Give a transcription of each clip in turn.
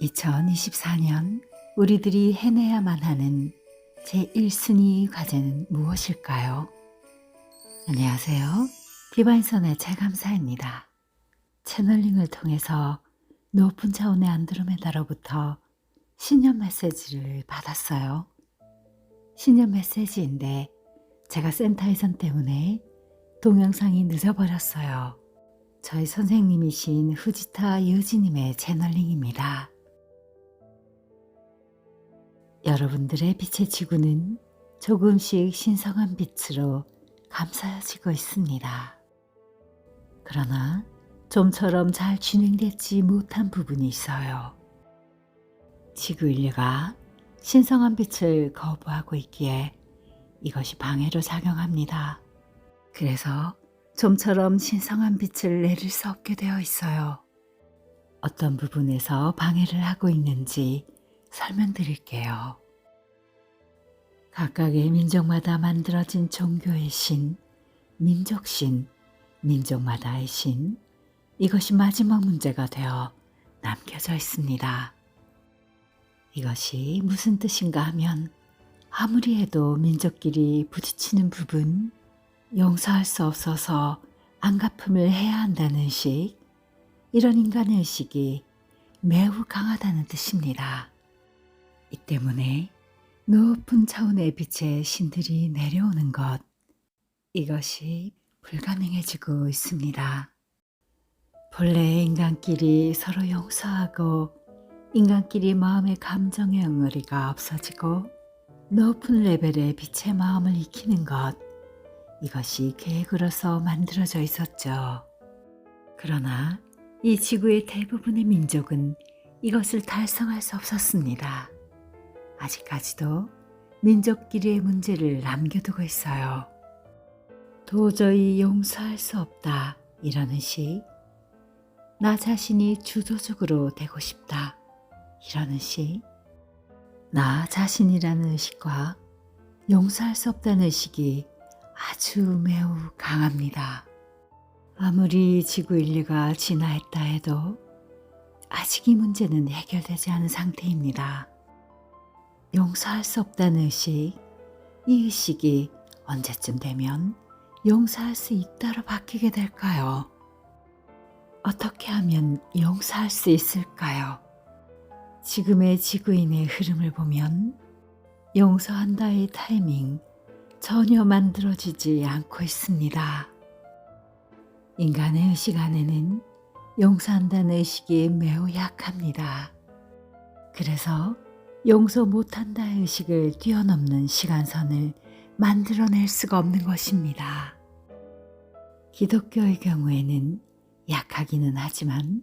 2024년 우리들이 해내야만 하는 제1순위 과제는 무엇일까요? 안녕하세요. 디바인선의 최감사입니다. 채널링을 통해서 높은 차원의 안드로메다로부터 신년 메시지를 받았어요. 신년 메시지인데 제가 센터 이전 때문에 동영상이 늦어버렸어요. 저희 선생님이신 후지타 유지님의 채널링입니다. 여러분들의 빛의 지구는 조금씩 신성한 빛으로 감싸지고 있습니다. 그러나 좀처럼 잘 진행되지 못한 부분이 있어요. 지구 인류가 신성한 빛을 거부하고 있기에 이것이 방해로 작용합니다. 그래서 좀처럼 신성한 빛을 내릴 수 없게 되어 있어요. 어떤 부분에서 방해를 하고 있는지 설명드릴게요. 각각의 민족마다 만들어진 종교의 신, 민족신, 민족마다의 신, 이것이 마지막 문제가 되어 남겨져 있습니다. 이것이 무슨 뜻인가 하면 아무리 해도 민족끼리 부딪히는 부분, 용서할 수 없어서 안갚음을 해야 한다는 의식, 이런 인간의 의식이 매우 강하다는 뜻입니다. 이 때문에 높은 차원의 빛의 신들이 내려오는 것, 이것이 불가능해지고 있습니다. 본래 인간끼리 서로 용서하고 인간끼리 마음의 감정의 응어리가 없어지고 높은 레벨의 빛의 마음을 익히는 것, 이것이 계획으로서 만들어져 있었죠. 그러나 이 지구의 대부분의 민족은 이것을 달성할 수 없었습니다. 아직까지도 민족끼리의 문제를 남겨두고 있어요. 도저히 용서할 수 없다, 이런 의식, 나 자신이 주도적으로 되고 싶다, 이런 의식, 나 자신이라는 의식과 용서할 수 없다는 의식이 아주 매우 강합니다. 아무리 지구 인류가 진화했다 해도 아직 이 문제는 해결되지 않은 상태입니다. 용서할 수 없다는 의식, 이 의식이 언제쯤 되면 용서할 수 있다로 바뀌게 될까요? 어떻게 하면 용서할 수 있을까요? 지금의 지구인의 흐름을 보면 용서한다의 타이밍 전혀 만들어지지 않고 있습니다. 인간의 의식 안에는 용서한다는 의식이 매우 약합니다. 그래서 용서 못한다의 의식을 뛰어넘는 시간선을 만들어낼 수가 없는 것입니다. 기독교의 경우에는 약하기는 하지만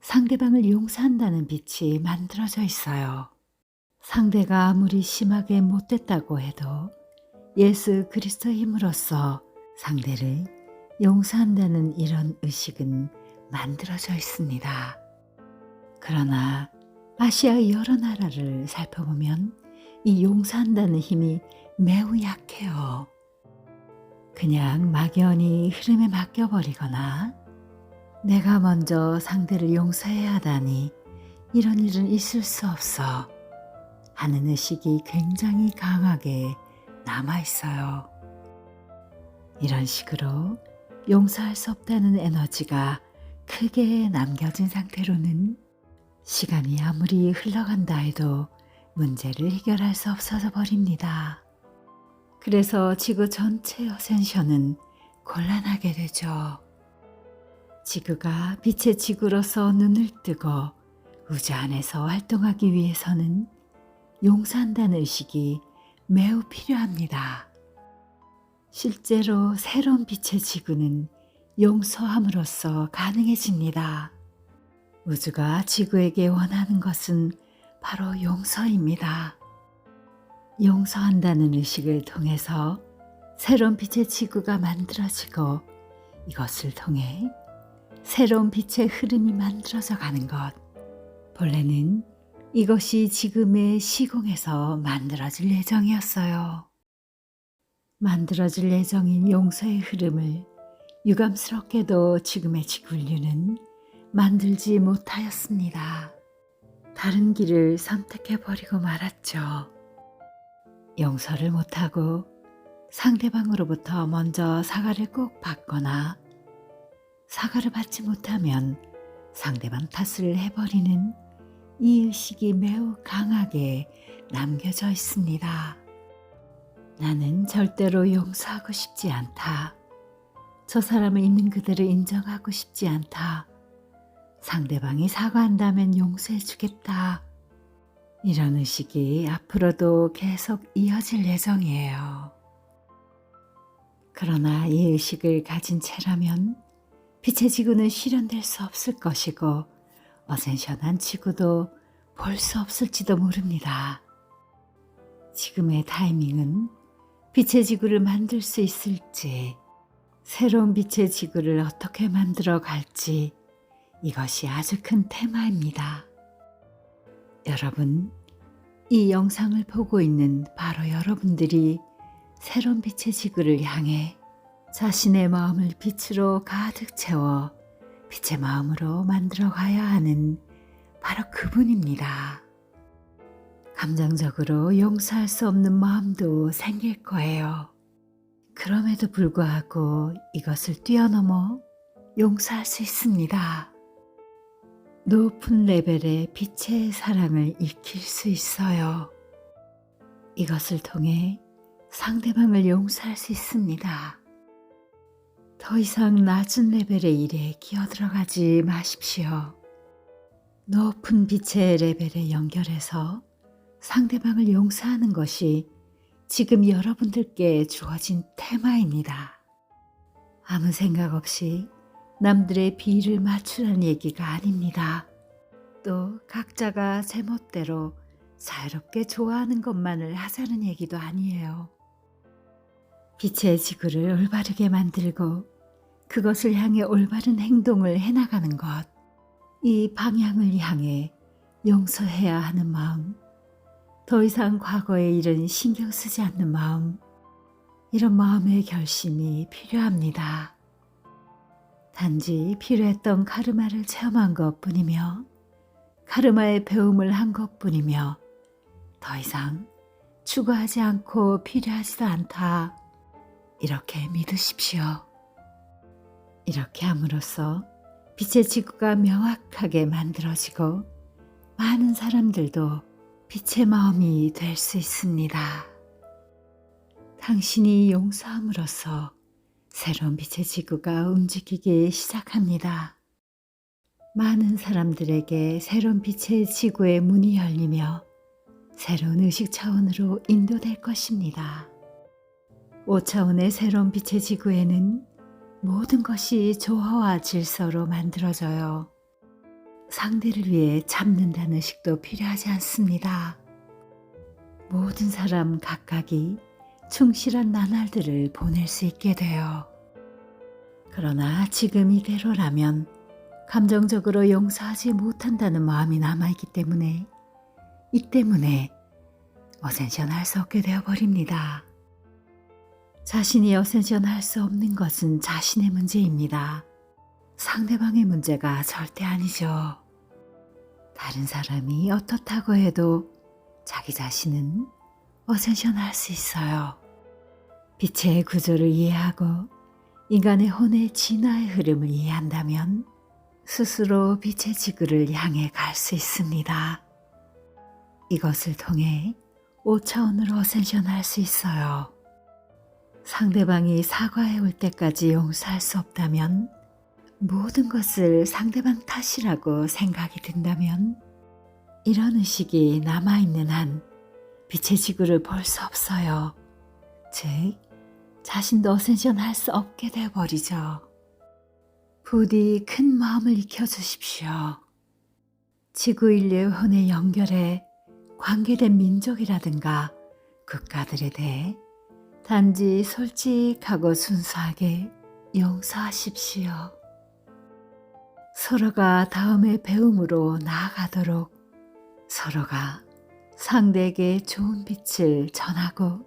상대방을 용서한다는 빛이 만들어져 있어요. 상대가 아무리 심하게 못됐다고 해도 예수 그리스도의 힘으로써 상대를 용서한다는 이런 의식은 만들어져 있습니다. 그러나 아시아의 여러 나라를 살펴보면 이 용서한다는 힘이 매우 약해요. 그냥 막연히 흐름에 맡겨버리거나 내가 먼저 상대를 용서해야 하다니 이런 일은 있을 수 없어 하는 의식이 굉장히 강하게 남아있어요. 이런 식으로 용서할 수 없다는 에너지가 크게 남겨진 상태로는 시간이 아무리 흘러간다 해도 문제를 해결할 수 없어져 버립니다. 그래서 지구 전체 어센션은 곤란하게 되죠. 지구가 빛의 지구로서 눈을 뜨고 우주 안에서 활동하기 위해서는 용서한다는 의식이 매우 필요합니다. 실제로 새로운 빛의 지구는 용서함으로써 가능해집니다. 우주가 지구에게 원하는 것은 바로 용서입니다. 용서한다는 의식을 통해서 새로운 빛의 지구가 만들어지고 이것을 통해 새로운 빛의 흐름이 만들어져 가는 것. 본래는 이것이 지금의 시공에서 만들어질 예정이었어요. 만들어질 예정인 용서의 흐름을 유감스럽게도 지금의 지구인류는 만들지 못하였습니다. 다른 길을 선택해버리고 말았죠. 용서를 못하고 상대방으로부터 먼저 사과를 꼭 받거나 사과를 받지 못하면 상대방 탓을 해버리는 이 의식이 매우 강하게 남겨져 있습니다. 나는 절대로 용서하고 싶지 않다. 저 사람을 있는 그대로 인정하고 싶지 않다. 상대방이 사과한다면 용서해 주겠다. 이런 의식이 앞으로도 계속 이어질 예정이에요. 그러나 이 의식을 가진 채라면 빛의 지구는 실현될 수 없을 것이고 어센션한 지구도 볼 수 없을지도 모릅니다. 지금의 타이밍은 빛의 지구를 만들 수 있을지, 새로운 빛의 지구를 어떻게 만들어 갈지, 이것이 아주 큰 테마입니다. 여러분, 이 영상을 보고 있는 바로 여러분들이 새로운 빛의 지구를 향해 자신의 마음을 빛으로 가득 채워 빛의 마음으로 만들어 가야 하는 바로 그분입니다. 감정적으로 용서할 수 없는 마음도 생길 거예요. 그럼에도 불구하고 이것을 뛰어넘어 용서할 수 있습니다. 높은 레벨의 빛의 사랑을 익힐 수 있어요. 이것을 통해 상대방을 용서할 수 있습니다. 더 이상 낮은 레벨의 일에 기어들어가지 마십시오. 높은 빛의 레벨에 연결해서 상대방을 용서하는 것이 지금 여러분들께 주어진 테마입니다. 아무 생각 없이 남들의 비위를 맞추라는 얘기가 아닙니다. 또 각자가 제멋대로 자유롭게 좋아하는 것만을 하자는 얘기도 아니에요. 빛의 지구를 올바르게 만들고 그것을 향해 올바른 행동을 해나가는 것, 이 방향을 향해 용서해야 하는 마음, 더 이상 과거의 일은 신경 쓰지 않는 마음, 이런 마음의 결심이 필요합니다. 단지 필요했던 카르마를 체험한 것뿐이며 카르마의 배움을 한 것뿐이며 더 이상 추구하지 않고 필요하지도 않다. 이렇게 믿으십시오. 이렇게 함으로써 빛의 지구가 명확하게 만들어지고 많은 사람들도 빛의 마음이 될 수 있습니다. 당신이 용서함으로써 새로운 빛의 지구가 움직이기 시작합니다. 많은 사람들에게 새로운 빛의 지구의 문이 열리며 새로운 의식 차원으로 인도될 것입니다. 5차원의 새로운 빛의 지구에는 모든 것이 조화와 질서로 만들어져요. 상대를 위해 참는다는 의식도 필요하지 않습니다. 모든 사람 각각이 충실한 나날들을 보낼 수 있게 돼요. 그러나 지금 이대로라면 감정적으로 용서하지 못한다는 마음이 남아있기 때문에 이 때문에 어센션 할 수 없게 되어버립니다. 자신이 어센션 할 수 없는 것은 자신의 문제입니다. 상대방의 문제가 절대 아니죠. 다른 사람이 어떻다고 해도 자기 자신은 어센션 할 수 있어요. 빛의 구조를 이해하고 인간의 혼의 진화의 흐름을 이해한다면 스스로 빛의 지구를 향해 갈 수 있습니다. 이것을 통해 5차원으로 어센션 할 수 있어요. 상대방이 사과해 올 때까지 용서할 수 없다면, 모든 것을 상대방 탓이라고 생각이 든다면 이런 의식이 남아있는 한 빛의 지구를 볼 수 없어요. 즉, 자신도 어센션 할 수 없게 되어버리죠. 부디 큰 마음을 익혀주십시오. 지구 인류의 혼에 연결해 관계된 민족이라든가 국가들에 대해 단지 솔직하고 순수하게 용서하십시오. 서로가 다음의 배움으로 나아가도록 서로가 상대에게 좋은 빛을 전하고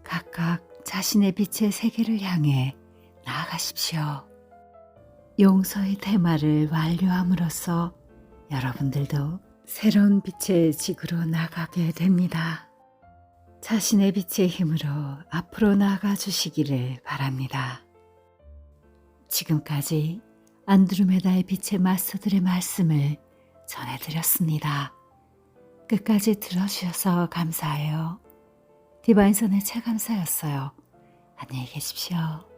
각각 자신의 빛의 세계를 향해 나아가십시오. 용서의 테마를 완료함으로써 여러분들도 새로운 빛의 지구로 나가게 됩니다. 자신의 빛의 힘으로 앞으로 나아가 주시기를 바랍니다. 지금까지 안드로메다의 빛의 마스터들의 말씀을 전해드렸습니다. 끝까지 들어주셔서 감사해요. 디바인선의 최감사였어요. 안녕히 계십시오.